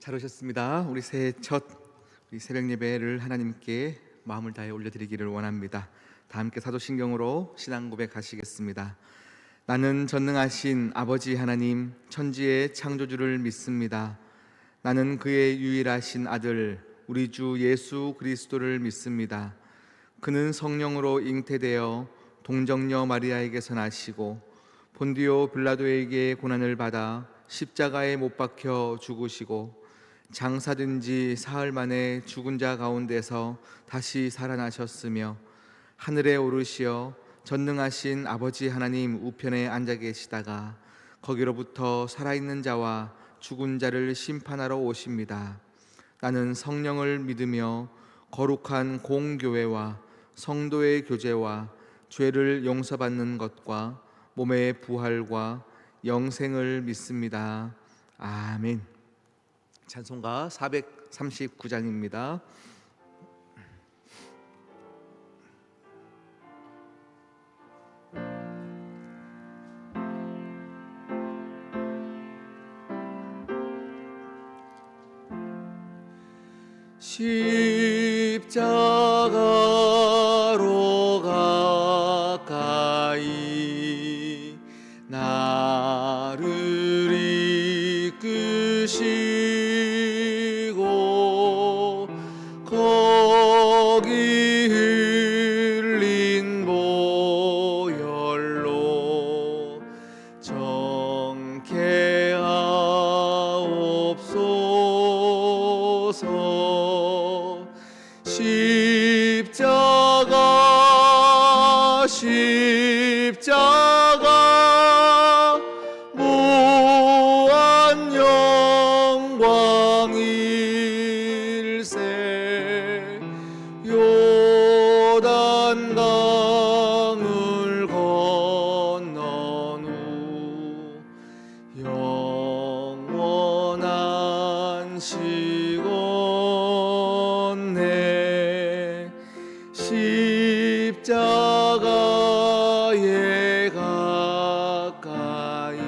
잘 오셨습니다. 우리 새해 첫 새벽 예배를 하나님께 마음을 다해 올려드리기를 원합니다. 다 함께 사도신경으로 신앙 고백하시겠습니다. 나는 전능하신 아버지 하나님 천지의 창조주를 믿습니다. 나는 그의 유일하신 아들 우리 주 예수 그리스도를 믿습니다. 그는 성령으로 잉태되어 동정녀 마리아에게서 나시고 본디오 빌라도에게 고난을 받아 십자가에 못 박혀 죽으시고 장사된 지 사흘 만에 죽은 자 가운데서 다시 살아나셨으며 하늘에 오르시어 전능하신 아버지 하나님 우편에 앉아 계시다가 거기로부터 살아있는 자와 죽은 자를 심판하러 오십니다. 나는 성령을 믿으며 거룩한 공교회와 성도의 교제와 죄를 용서받는 것과 몸의 부활과 영생을 믿습니다. 아멘. 찬송가 439장입니다. 십자가로 가까이 나를 이끄시고 거기 흘린 보혈로 정케하옵소서. 십자가 무한 영광일세. 요단강을 건넌 후 영원한 시온내 십자가에 가까이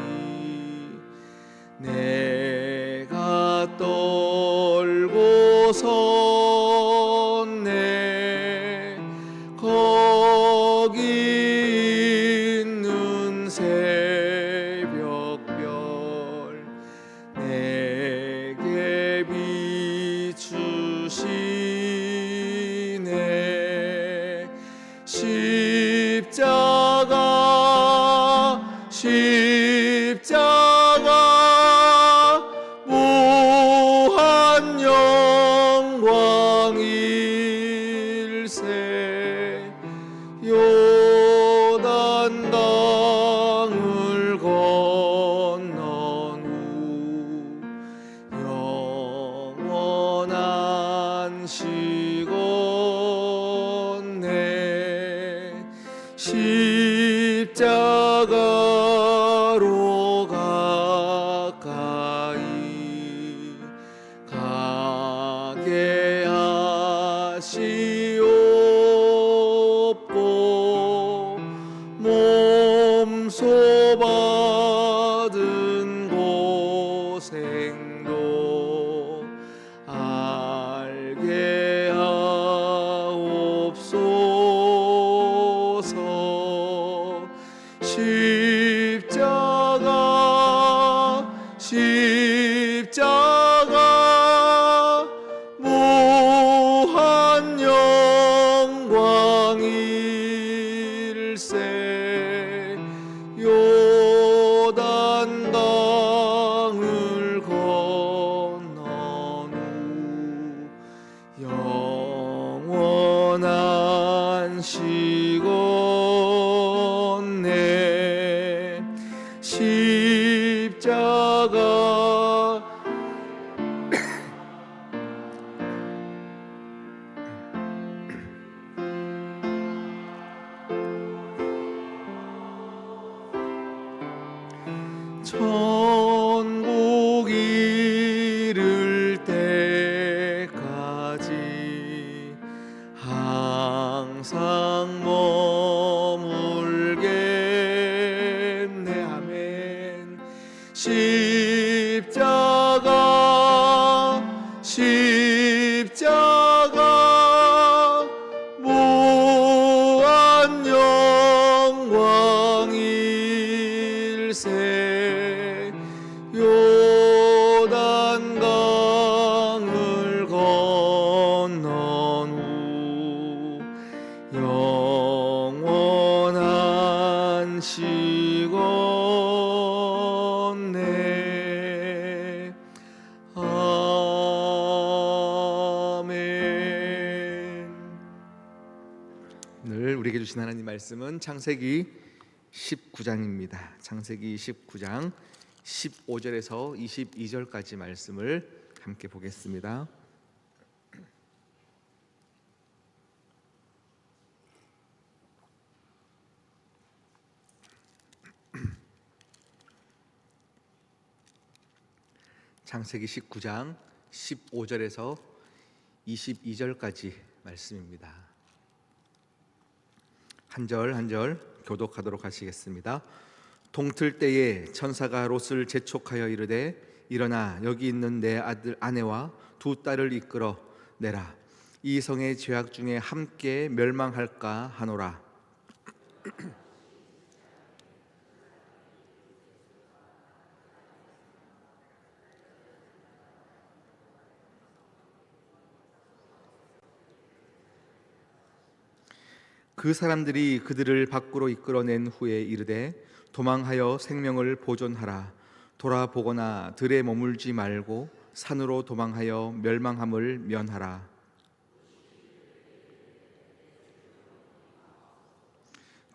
내가 떨고 섰네. 거기 있는 새벽별 내게 비추시네. 십자가 무한 영광일세. 요단강을 건넌 후 영원한 시온내 십자가로 가까이 가게 하시옵고 몸소 받은 고생도 알게 하옵소서. 십자가 무한 영광일세. 요단강을 건넌 후 영원한 시온내 십자가 천국 이를 때까지 항상 우리에게 주신 하나님 말씀은 창세기 19장입니다. 창세기 19장 15절에서 22절까지 말씀을 함께 보겠습니다. 창세기 19장 15절에서 22절까지 말씀입니다. 한 절 한 절 교독하도록 하시겠습니다. 동틀 때에 천사가 롯을 재촉하여 이르되 일어나 여기 있는 내 아내와 두 딸을 이끌어 내라. 이 성의 죄악 중에 함께 멸망할까 하노라. 그 사람들이 그들을 밖으로 이끌어낸 후에 이르되 도망하여 생명을 보존하라. 돌아보거나 들에 머물지 말고 산으로 도망하여 멸망함을 면하라.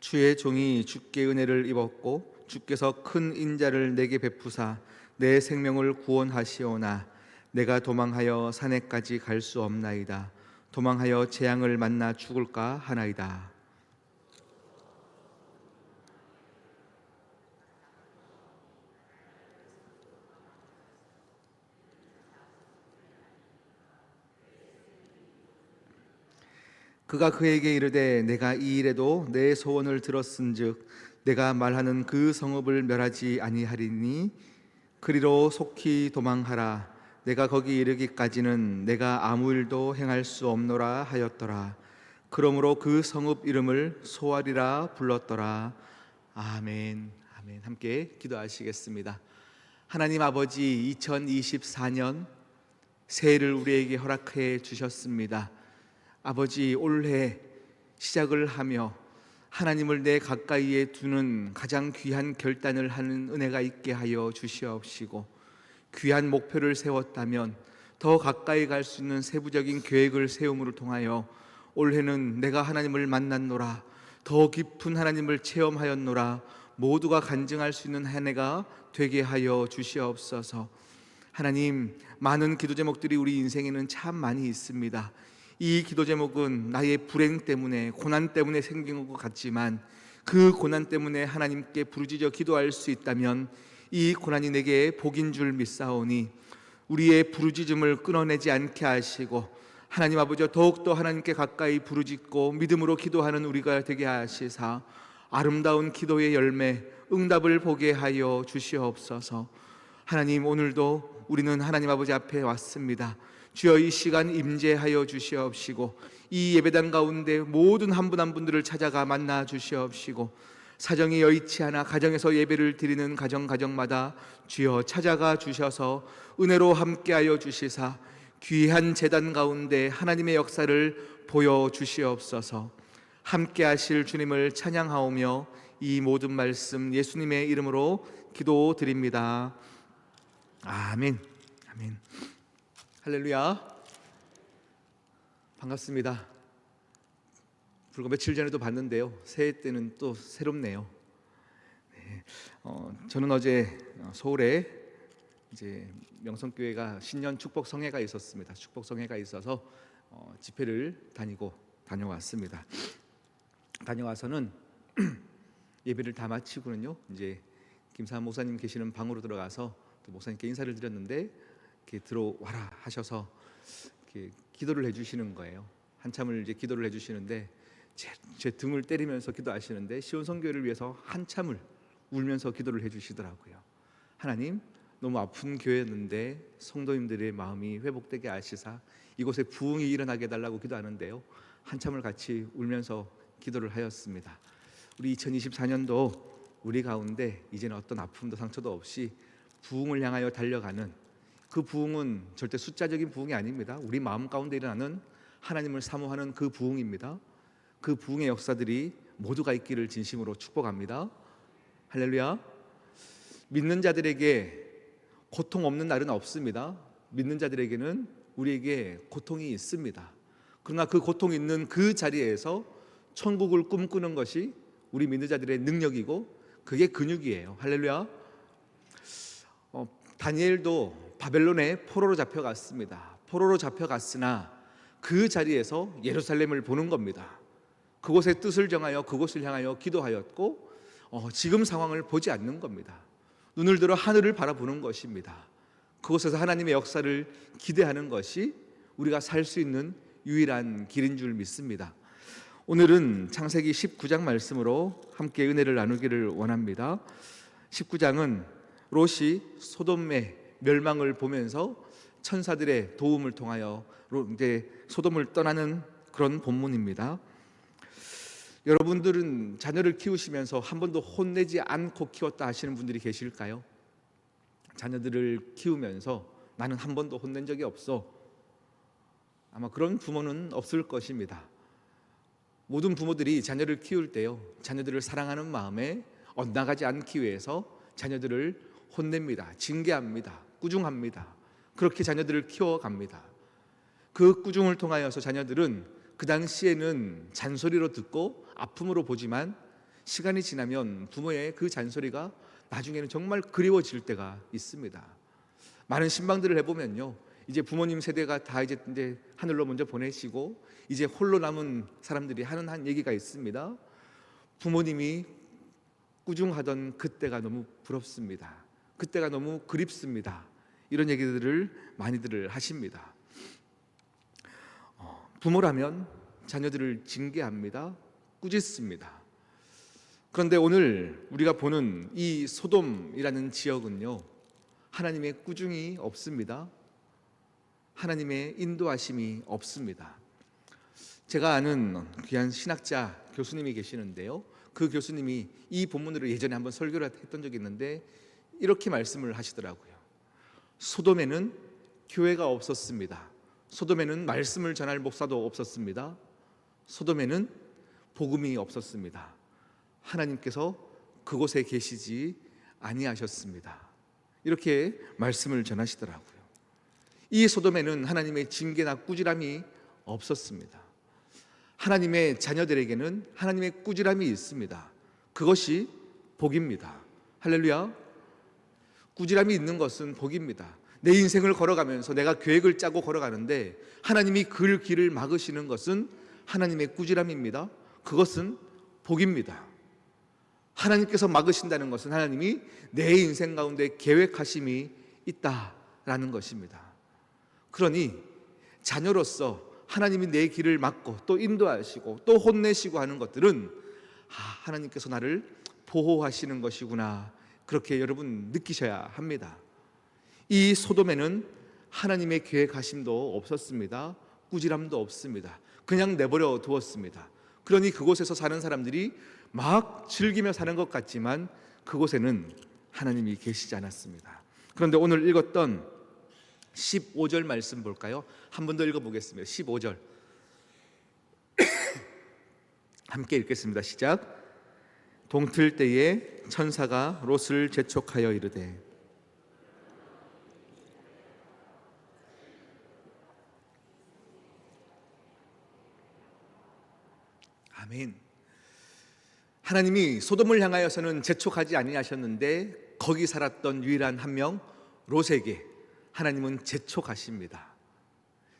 주의 종이 주께 은혜를 입었고 주께서 큰 인자를 내게 베푸사 내 생명을 구원하시오나 내가 도망하여 산에까지 갈 수 없나이다. 도망하여 재앙을 만나 죽을까 하나이다. 그가 그에게 이르되 내가 이 일에도 내 소원을 들었은즉 내가 말하는 그 성읍을 멸하지 아니하리니 그리로 속히 도망하라. 내가 거기 이르기까지는 내가 아무 일도 행할 수 없노라 하였더라. 그러므로 그 성읍 이름을 소알이라 불렀더라. 아멘. 아멘. 함께 기도하시겠습니다. 하나님 아버지, 2024년 새해를 우리에게 허락해 주셨습니다. 아버지, 올해 시작을 하며 하나님을 내 가까이에 두는 가장 귀한 결단을 하는 은혜가 있게 하여 주시옵시고, 귀한 목표를 세웠다면 더 가까이 갈 수 있는 세부적인 계획을 세움으로 통하여 올해는 내가 하나님을 만났노라, 더 깊은 하나님을 체험하였노라, 모두가 간증할 수 있는 한 해가 되게 하여 주시옵소서. 하나님, 많은 기도 제목들이 우리 인생에는 참 많이 있습니다. 이 기도 제목은 나의 불행 때문에, 고난 때문에 생긴 것 같지만 그 고난 때문에 하나님께 부르짖어 기도할 수 있다면 이 고난이 내게 복인 줄 믿사오니 우리의 부르짖음을 끊어내지 않게 하시고 하나님 아버지와 더욱더 하나님께 가까이 부르짖고 믿음으로 기도하는 우리가 되게 하시사 아름다운 기도의 열매, 응답을 보게 하여 주시옵소서. 하나님, 오늘도 우리는 하나님 아버지 앞에 왔습니다. 주여, 이 시간 임재하여 주시옵시고 이 예배당 가운데 모든 한 분 한 분들을 찾아가 만나 주시옵시고 사정이 여의치 않아 가정에서 예배를 드리는 가정마다 주여 찾아가 주셔서 은혜로 함께하여 주시사 귀한 제단 가운데 하나님의 역사를 보여 주시옵소서. 함께하실 주님을 찬양하오며 이 모든 말씀 예수님의 이름으로 기도드립니다. 아멘. 아멘. 할렐루야. 반갑습니다. 불과 며칠 전에도 봤는데요, 새해 때는 또 새롭네요. 네. 저는 어제 서울에 이제 명성교회가 신년 축복 성회가 있었습니다. 축복 성회가 있어서 집회를 다녀왔습니다. 다녀와서는 예배를 다 마치고는요, 이제 김사한 목사님 계시는 방으로 들어가서 또 목사님께 인사를 드렸는데 이렇게 들어와라 하셔서 이렇게 기도를 해주시는 거예요. 한참을 이제 기도를 해주시는데 제 등을 때리면서 기도하시는데 시온성교회를 위해서 한참을 울면서 기도를 해주시더라고요. 하나님, 너무 아픈 교회였는데 성도님들의 마음이 회복되게 하시사 이곳에 부흥이 일어나게 해달라고 기도하는데요, 한참을 같이 울면서 기도를 하였습니다. 우리 2024년도 우리 가운데 이제는 어떤 아픔도 상처도 없이 부흥을 향하여 달려가는, 그 부흥은 절대 숫자적인 부흥이 아닙니다. 우리 마음 가운데 일어나는 하나님을 사모하는 그 부흥입니다. 그 부흥의 역사들이 모두가 있기를 진심으로 축복합니다. 할렐루야. 믿는 자들에게 고통 없는 날은 없습니다. 믿는 자들에게는 우리에게 고통이 있습니다. 그러나 그 고통이 있는 그 자리에서 천국을 꿈꾸는 것이 우리 믿는 자들의 능력이고 그게 근육이에요. 할렐루야. 다니엘도 바벨론에 포로로 잡혀갔습니다. 포로로 잡혀갔으나 그 자리에서 예루살렘을 보는 겁니다. 그곳의 뜻을 정하여 그곳을 향하여 기도하였고 지금 상황을 보지 않는 겁니다. 눈을 들어 하늘을 바라보는 것입니다. 그곳에서 하나님의 역사를 기대하는 것이 우리가 살 수 있는 유일한 길인 줄 믿습니다. 오늘은 창세기 19장 말씀으로 함께 은혜를 나누기를 원합니다. 19장은 롯이 소돔의 멸망을 보면서 천사들의 도움을 통하여 이제 소돔을 떠나는 그런 본문입니다. 여러분들은 자녀를 키우시면서 한 번도 혼내지 않고 키웠다 하시는 분들이 계실까요? 자녀들을 키우면서 나는 한 번도 혼낸 적이 없어. 아마 그런 부모는 없을 것입니다. 모든 부모들이 자녀를 키울 때요, 자녀들을 사랑하는 마음에 엇나가지 않기 위해서 자녀들을 혼냅니다. 징계합니다. 꾸중합니다. 그렇게 자녀들을 키워갑니다. 그 꾸중을 통하여서 자녀들은 그 당시에는 잔소리로 듣고 아픔으로 보지만 시간이 지나면 부모의 그 잔소리가 나중에는 정말 그리워질 때가 있습니다. 많은 신방들을 해보면요, 이제 부모님 세대가 다 이제 하늘로 먼저 보내시고 이제 홀로 남은 사람들이 하는 한 얘기가 있습니다. 부모님이 꾸중하던 그때가 너무 부럽습니다. 그때가 너무 그립습니다. 이런 얘기들을 많이들 하십니다. 부모라면 자녀들을 징계합니다. 꾸짖습니다. 그런데 오늘 우리가 보는 이 소돔이라는 지역은요, 하나님의 꾸중이 없습니다. 하나님의 인도하심이 없습니다. 제가 아는 귀한 신학자 교수님이 계시는데요, 그 교수님이 이 본문으로 예전에 한번 설교를 했던 적이 있는데 이렇게 말씀을 하시더라고요. 소돔에는 교회가 없었습니다. 소돔에는 말씀을 전할 목사도 없었습니다. 소돔에는 복음이 없었습니다. 하나님께서 그곳에 계시지 아니하셨습니다. 이렇게 말씀을 전하시더라고요. 이 소돔에는 하나님의 징계나 꾸지람이 없었습니다. 하나님의 자녀들에게는 하나님의 꾸지람이 있습니다. 그것이 복입니다. 할렐루야. 꾸지람이 있는 것은 복입니다. 내 인생을 걸어가면서 내가 계획을 짜고 걸어가는데 하나님이 그 길을 막으시는 것은 하나님의 꾸지람입니다. 그것은 복입니다. 하나님께서 막으신다는 것은 하나님이 내 인생 가운데 계획하심이 있다라는 것입니다. 그러니 자녀로서 하나님이 내 길을 막고 또 인도하시고 또 혼내시고 하는 것들은 하나님께서 나를 보호하시는 것이구나, 그렇게 여러분 느끼셔야 합니다. 이 소돔에는 하나님의 계획하심도 없었습니다. 꾸지람도 없습니다. 그냥 내버려 두었습니다. 그러니 그곳에서 사는 사람들이 막 즐기며 사는 것 같지만 그곳에는 하나님이 계시지 않았습니다. 그런데 오늘 읽었던 15절 말씀 볼까요? 한 번 더 읽어보겠습니다. 15절 함께 읽겠습니다. 시작. 동틀 때에 천사가 롯을 재촉하여 이르되 아멘. 하나님이 소돔을 향하여서는 재촉하지 아니하셨는데 거기 살았던 유일한 한 명 롯에게 하나님은 재촉하십니다.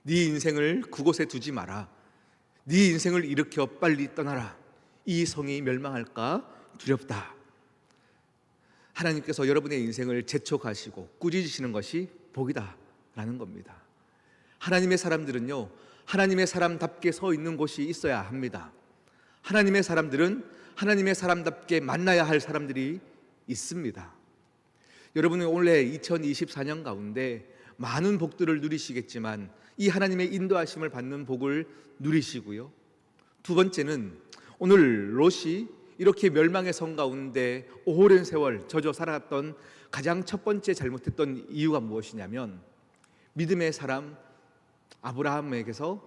네 인생을 그곳에 두지 마라. 네 인생을 일으켜 빨리 떠나라. 이 성이 멸망할까 두렵다. 하나님께서 여러분의 인생을 재촉하시고 꾸짖으시는 것이 복이다라는 겁니다. 하나님의 사람들은요, 하나님의 사람답게 서 있는 곳이 있어야 합니다. 하나님의 사람들은 하나님의 사람답게 만나야 할 사람들이 있습니다. 여러분은 올해 2024년 가운데 많은 복들을 누리시겠지만 이 하나님의 인도하심을 받는 복을 누리시고요, 두 번째는 오늘 롯이 이렇게 멸망의 성 가운데 오랜 세월 젖어 살아갔던 가장 첫 번째 잘못했던 이유가 무엇이냐면 믿음의 사람 아브라함에게서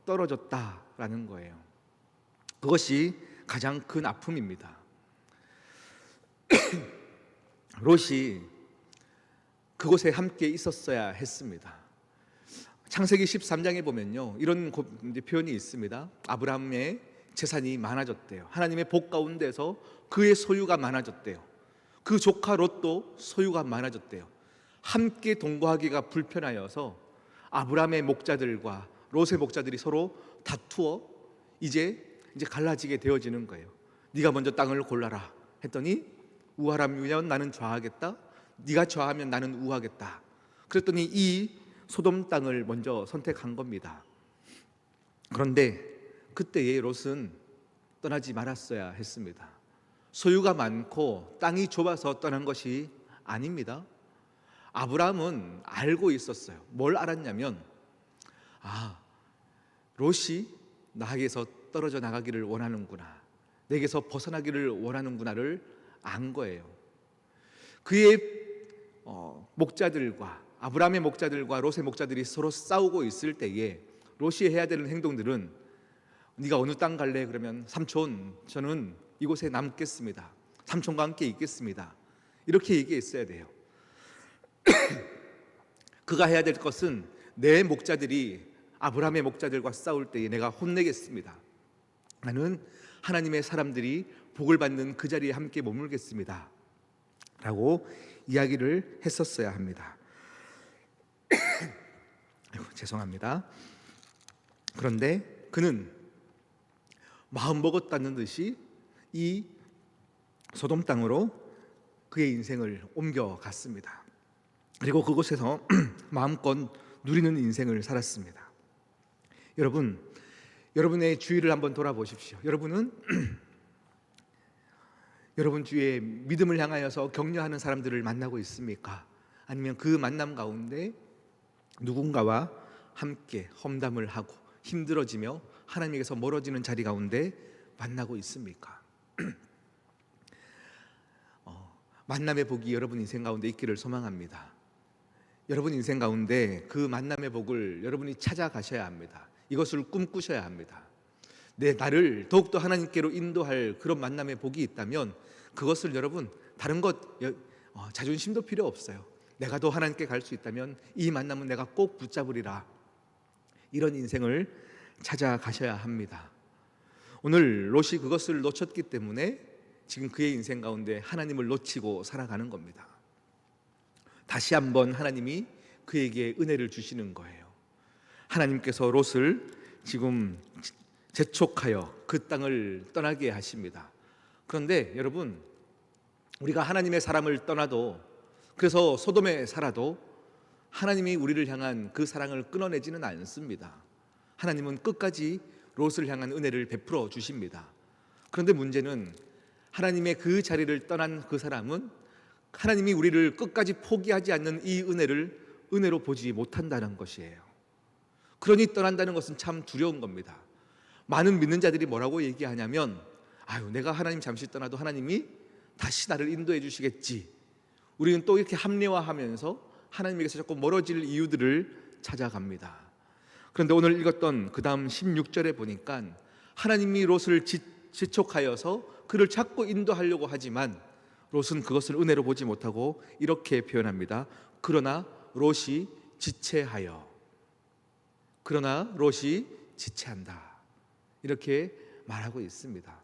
떨어졌다라는 거예요. 그것이 가장 큰 아픔입니다. 롯이 그곳에 함께 있었어야 했습니다. 창세기 13장에 보면요, 이런 표현이 있습니다. 아브라함의 재산이 많아졌대요. 하나님의 복 가운데서 그의 소유가 많아졌대요. 그 조카 롯도 소유가 많아졌대요. 함께 동거하기가 불편하여서 아브라함의 목자들과 롯의 목자들이 서로 다투어 이제 갈라지게 되어지는 거예요. 네가 먼저 땅을 골라라 했더니 우하라면 나는 좌하겠다, 네가 좌하면 나는 우하겠다. 그랬더니 이 소돔 땅을 먼저 선택한 겁니다. 그런데 그때의 롯은 떠나지 말았어야 했습니다. 소유가 많고 땅이 좁아서 떠난 것이 아닙니다. 아브라함은 알고 있었어요. 뭘 알았냐면 롯이 나에게서 떨어져 나가기를 원하는구나, 내게서 벗어나기를 원하는구나를 안 거예요. 그의 목자들과 아브라함의 목자들과 롯의 목자들이 서로 싸우고 있을 때에 롯이 해야 되는 행동들은 네가 어느 땅 갈래? 그러면 삼촌 저는 이곳에 남겠습니다, 삼촌과 함께 있겠습니다, 이렇게 얘기했어야 돼요. 그가 해야 될 것은 내 목자들이 아브라함의 목자들과 싸울 때에 내가 혼내겠습니다, 나는 하나님의 사람들이 복을 받는 그 자리에 함께 머물겠습니다 라고 이야기를 했었어야 합니다. 죄송합니다. 그런데 그는 마음 먹었다는 듯이 이 소돔 땅으로 그의 인생을 옮겨갔습니다. 그리고 그곳에서 마음껏 누리는 인생을 살았습니다. 여러분의 주위를 한번 돌아보십시오. 여러분은 여러분 주위에 믿음을 향하여서 격려하는 사람들을 만나고 있습니까? 아니면 그 만남 가운데 누군가와 함께 험담을 하고 힘들어지며 하나님에게서 멀어지는 자리 가운데 만나고 있습니까? 만남의 복이 여러분 인생 가운데 있기를 소망합니다. 여러분 인생 가운데 그 만남의 복을 여러분이 찾아가셔야 합니다. 이것을 꿈꾸셔야 합니다. 나를 더욱더 하나님께로 인도할 그런 만남의 복이 있다면 그것을 여러분 다른 것 자존심도 필요 없어요. 내가 더 하나님께 갈 수 있다면 이 만남은 내가 꼭 붙잡으리라, 이런 인생을 찾아가셔야 합니다. 오늘 롯이 그것을 놓쳤기 때문에 지금 그의 인생 가운데 하나님을 놓치고 살아가는 겁니다. 다시 한번 하나님이 그에게 은혜를 주시는 거예요. 하나님께서 롯을 지금 재촉하여 그 땅을 떠나게 하십니다. 그런데 여러분, 우리가 하나님의 사람을 떠나도, 그래서 소돔에 살아도 하나님이 우리를 향한 그 사랑을 끊어내지는 않습니다. 하나님은 끝까지 롯을 향한 은혜를 베풀어 주십니다. 그런데 문제는 하나님의 그 자리를 떠난 그 사람은 하나님이 우리를 끝까지 포기하지 않는 이 은혜를 은혜로 보지 못한다는 것이에요. 그러니 떠난다는 것은 참 두려운 겁니다. 많은 믿는 자들이 뭐라고 얘기하냐면 내가 하나님 잠시 떠나도 하나님이 다시 나를 인도해 주시겠지. 우리는 또 이렇게 합리화하면서 하나님에게서 자꾸 멀어질 이유들을 찾아갑니다. 그런데 오늘 읽었던 그 다음 16절에 보니까 하나님이 롯을 재촉하여서 그를 자꾸 인도하려고 하지만 롯은 그것을 은혜로 보지 못하고 이렇게 표현합니다. 그러나 롯이 지체하여, 그러나 롯이 지체한다, 이렇게 말하고 있습니다.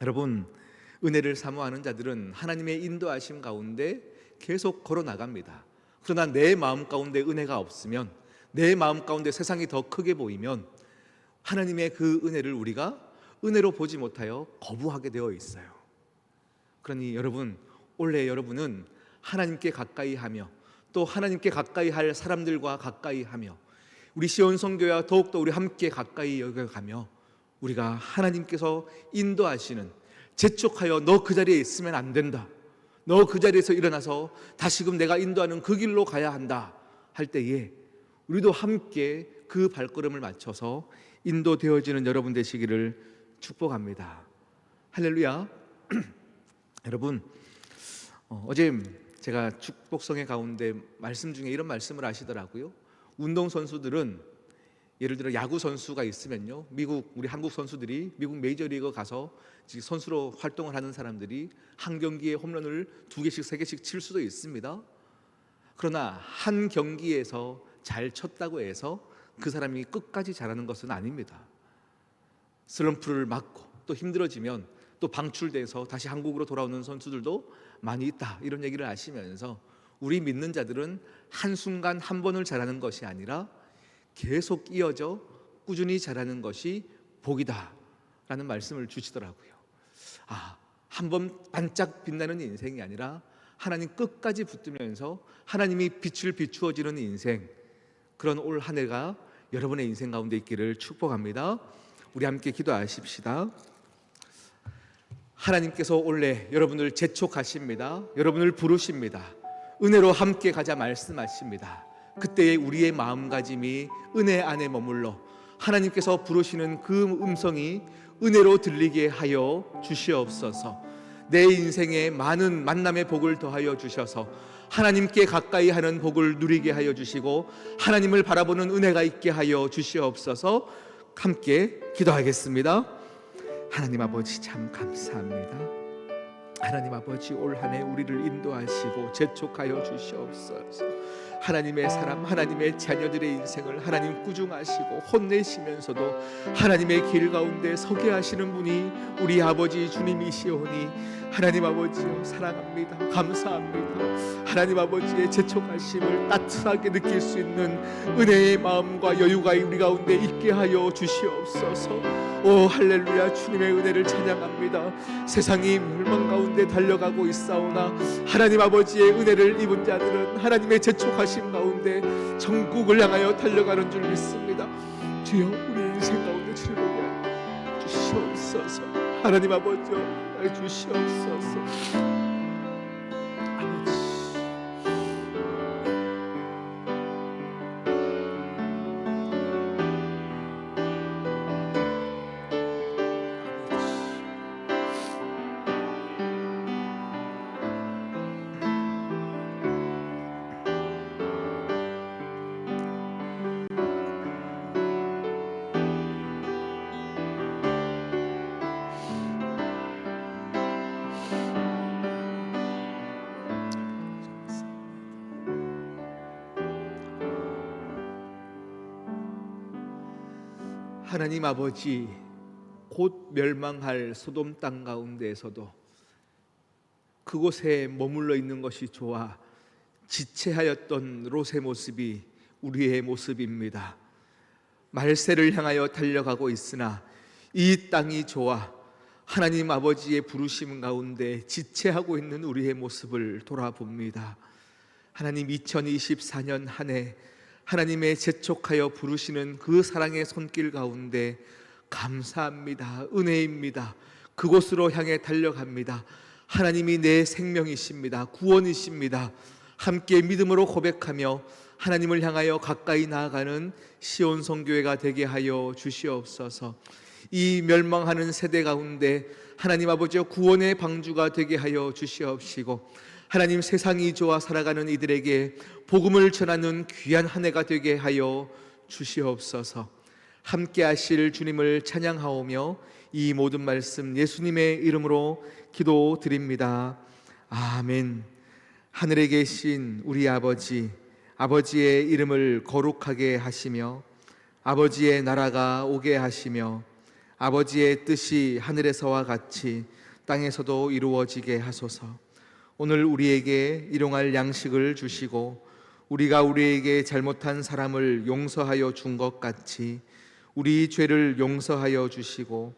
여러분, 은혜를 사모하는 자들은 하나님의 인도하심 가운데 계속 걸어 나갑니다. 그러나 내 마음 가운데 은혜가 없으면, 내 마음 가운데 세상이 더 크게 보이면 하나님의 그 은혜를 우리가 은혜로 보지 못하여 거부하게 되어 있어요. 그러니 여러분, 원래 여러분은 하나님께 가까이 하며 또 하나님께 가까이 할 사람들과 가까이 하며 우리 시온 선교와 더욱더 우리 함께 가까이 여겨가며 우리가 하나님께서 인도하시는, 재촉하여 너 그 자리에 있으면 안 된다, 너 그 자리에서 일어나서 다시금 내가 인도하는 그 길로 가야 한다 할 때에 우리도 함께 그 발걸음을 맞춰서 인도되어지는 여러분 되시기를 축복합니다. 할렐루야. 여러분, 어제 제가 축복성의 가운데 말씀 중에 이런 말씀을 하시더라고요. 운동선수들은 예를 들어 야구 선수가 있으면요, 우리 한국 선수들이 미국 메이저리그 가서 선수로 활동을 하는 사람들이 한 경기에 홈런을 2개씩 3개씩 칠 수도 있습니다. 그러나 한 경기에서 잘 쳤다고 해서 그 사람이 끝까지 잘하는 것은 아닙니다. 슬럼프를 맞고 또 힘들어지면 또 방출돼서 다시 한국으로 돌아오는 선수들도 많이 있다, 이런 얘기를 아시면서 우리 믿는 자들은 한순간 한 번을 잘하는 것이 아니라 계속 이어져 꾸준히 잘하는 것이 복이다 라는 말씀을 주시더라고요. 한 번 반짝 빛나는 인생이 아니라 하나님 끝까지 붙들면서 하나님이 빛을 비추어지는 인생, 그런 올 한 해가 여러분의 인생 가운데 있기를 축복합니다. 우리 함께 기도하십시다. 하나님께서 원래 여러분을 재촉하십니다. 여러분을 부르십니다. 은혜로 함께 가자 말씀하십니다. 그때의 우리의 마음가짐이 은혜 안에 머물러 하나님께서 부르시는 그 음성이 은혜로 들리게 하여 주시옵소서. 내 인생에 많은 만남의 복을 더하여 주셔서 하나님께 가까이 하는 복을 누리게 하여 주시고 하나님을 바라보는 은혜가 있게 하여 주시옵소서. 함께 기도하겠습니다. 하나님 아버지, 참 감사합니다. 하나님 아버지, 올 한 해 우리를 인도하시고 재촉하여 주시옵소서. 하나님의 사람, 하나님의 자녀들의 인생을 하나님 꾸중하시고 혼내시면서도 하나님의 길 가운데 서게 하시는 분이 우리 아버지 주님이시오니 하나님 아버지요, 사랑합니다. 감사합니다. 하나님 아버지의 재촉하심을 따뜻하게 느낄 수 있는 은혜의 마음과 여유가 우리 가운데 있게 하여 주시옵소서. 오 할렐루야, 주님의 은혜를 찬양합니다. 세상이 멸망 가운데 달려가고 있사오나 하나님 아버지의 은혜를 입은 자들은 하나님의 재촉하심 가운데 천국을 향하여 달려가는 줄 믿습니다. 주여, 우리 인생 가운데 즐거게 하여 주시옵소서. 하나님 아버지여, 주시옵소서. 아버지, 하나님 아버지, 곧 멸망할 소돔 땅 가운데에서도 그곳에 머물러 있는 것이 좋아 지체하였던 롯의 모습이 우리의 모습입니다. 말세를 향하여 달려가고 있으나 이 땅이 좋아 하나님 아버지의 부르심 가운데 지체하고 있는 우리의 모습을 돌아봅니다. 하나님, 2024년 한 해 하나님의 재촉하여 부르시는 그 사랑의 손길 가운데 감사합니다. 은혜입니다. 그곳으로 향해 달려갑니다. 하나님이 내 생명이십니다. 구원이십니다. 함께 믿음으로 고백하며 하나님을 향하여 가까이 나아가는 시온 성교회가 되게 하여 주시옵소서. 이 멸망하는 세대 가운데 하나님 아버지여, 구원의 방주가 되게 하여 주시옵시고 하나님, 세상이 좋아 살아가는 이들에게 복음을 전하는 귀한 한 해가 되게 하여 주시옵소서. 함께 하실 주님을 찬양하오며 이 모든 말씀 예수님의 이름으로 기도드립니다. 아멘. 하늘에 계신 우리 아버지, 아버지의 이름을 거룩하게 하시며 아버지의 나라가 오게 하시며 아버지의 뜻이 하늘에서와 같이 땅에서도 이루어지게 하소서. 오늘 우리에게 일용할 양식을 주시고 우리가 우리에게 잘못한 사람을 용서하여 준 것 같이 우리 죄를 용서하여 주시고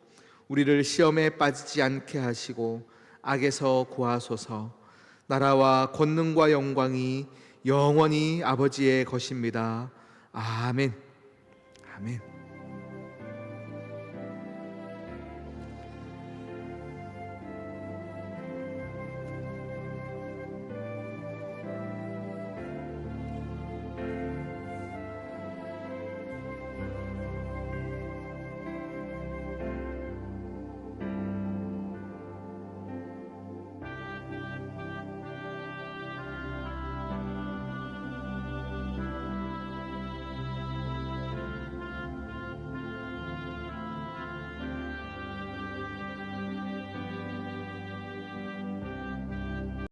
우리를 시험에 빠지지 않게 하시고 악에서 구하소서. 나라와 권능과 영광이 영원히 아버지의 것입니다. 아멘. 아멘.